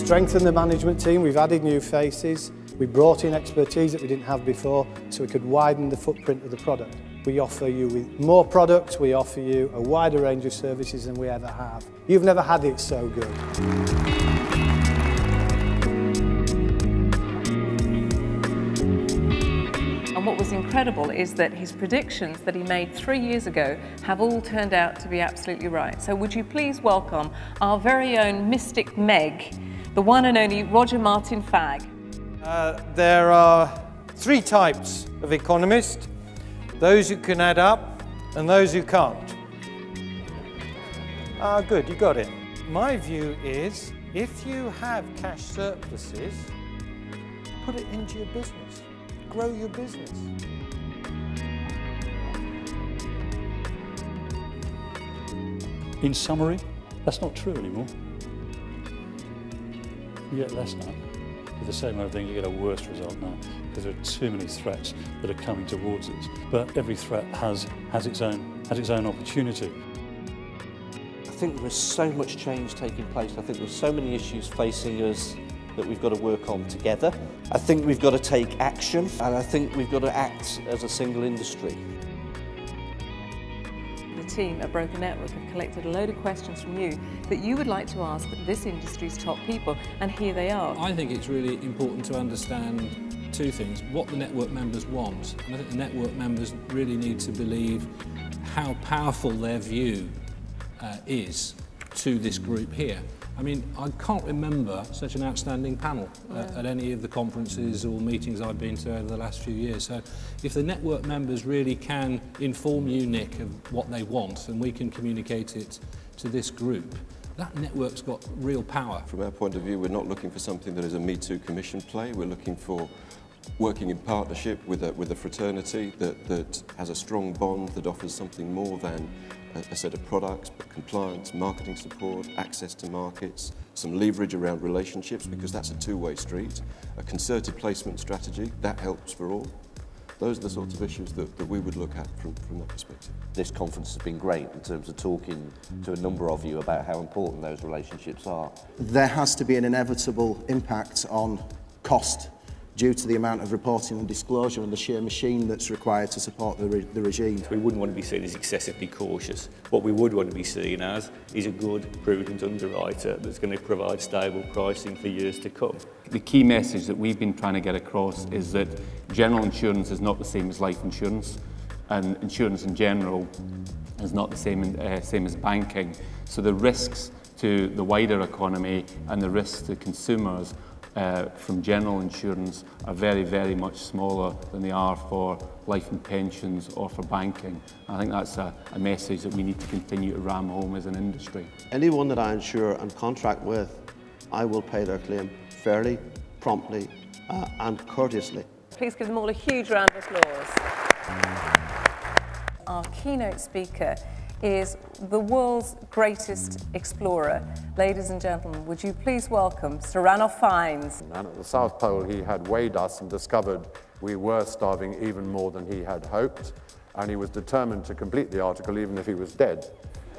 strengthened the management team, we've added new faces, we brought in expertise that we didn't have before so we could widen the footprint of the product. We offer you with more products, we offer you a wider range of services than we ever have. You've never had it so good. And what was incredible is that his predictions that he made 3 years ago have all turned out to be absolutely right. So would you please welcome our very own Mystic Meg, the one and only Roger Martin Fagg. There are 3 types of economists: those who can add up and those who can't. Good, you got it. My view is, if you have cash surpluses, put it into your business. Grow your business. In summary, that's not true anymore. You get less now. With the same old thing, you get a worse result now, because there are too many threats that are coming towards us. But every threat has its own opportunity. I think there is so much change taking place. I think there's so many issues facing us that we've got to work on together. I think we've got to take action, and I think we've got to act as a single industry. The team at Broker Network have collected a load of questions from you that you would like to ask this industry's top people, and here they are. I think it's really important to understand 2 things: what the network members want, and I think the network members really need to believe how powerful their view is to this group here. I mean, I can't remember such an outstanding panel at any of the conferences or meetings I've been to over the last few years. So if the network members really can inform you, Nick, of what they want, and we can communicate it to this group, that network's got real power. From our point of view, we're not looking for something that is a Me Too commission play. We're looking for working in partnership with a fraternity that has a strong bond, that offers something more than a set of products, but compliance, marketing support, access to markets, some leverage around relationships, because that's a 2-way street, a concerted placement strategy, that helps for all. Those are the sorts of issues that we would look at from that perspective. This conference has been great in terms of talking to a number of you about how important those relationships are. There has to be an inevitable impact on cost due to the amount of reporting and disclosure and the sheer machine that's required to support the regime. We wouldn't want to be seen as excessively cautious. What we would want to be seen as is a good, prudent underwriter that's going to provide stable pricing for years to come. The key message that we've been trying to get across is that general insurance is not the same as life insurance, and insurance in general is not the same as banking. So the risks to the wider economy and the risks to consumers from general insurance are very, very much smaller than they are for life and pensions or for banking. I think that's a message that we need to continue to ram home as an industry. Anyone that I insure and contract with, I will pay their claim fairly, promptly and courteously. Please give them all a huge round of applause. Our keynote speaker is the world's greatest explorer. Ladies and gentlemen, would you please welcome Sir Ranulph Fiennes. And at the South Pole, he had weighed us and discovered we were starving even more than he had hoped, and he was determined to complete the article even if he was dead.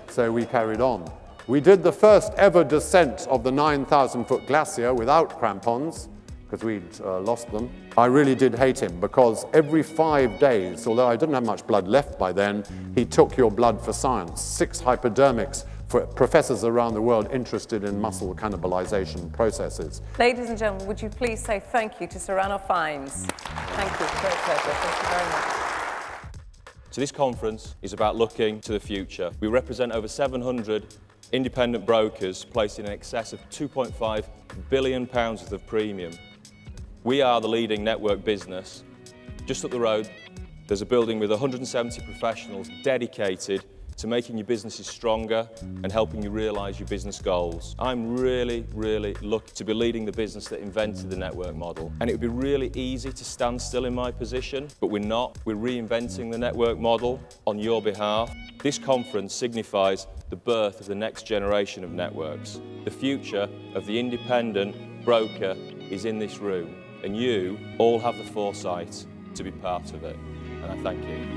So we carried on. We did the first ever descent of the 9,000-foot glacier without crampons, because we'd lost them. I really did hate him, because every 5 days, although I didn't have much blood left by then, he took your blood for science. 6 hypodermics for professors around the world interested in muscle cannibalization processes. Ladies and gentlemen, would you please say thank you to Sir Ranulph Fiennes. Thank you, great pleasure, thank you very much. So this conference is about looking to the future. We represent over 700 independent brokers placing in excess of £2.5 billion worth of premium. We are the leading network business. Just up the road, there's a building with 170 professionals dedicated to making your businesses stronger and helping you realise your business goals. I'm really, really lucky to be leading the business that invented the network model. And it would be really easy to stand still in my position, but we're not. We're reinventing the network model on your behalf. This conference signifies the birth of the next generation of networks. The future of the independent broker is in this room, and you all have the foresight to be part of it. And I thank you.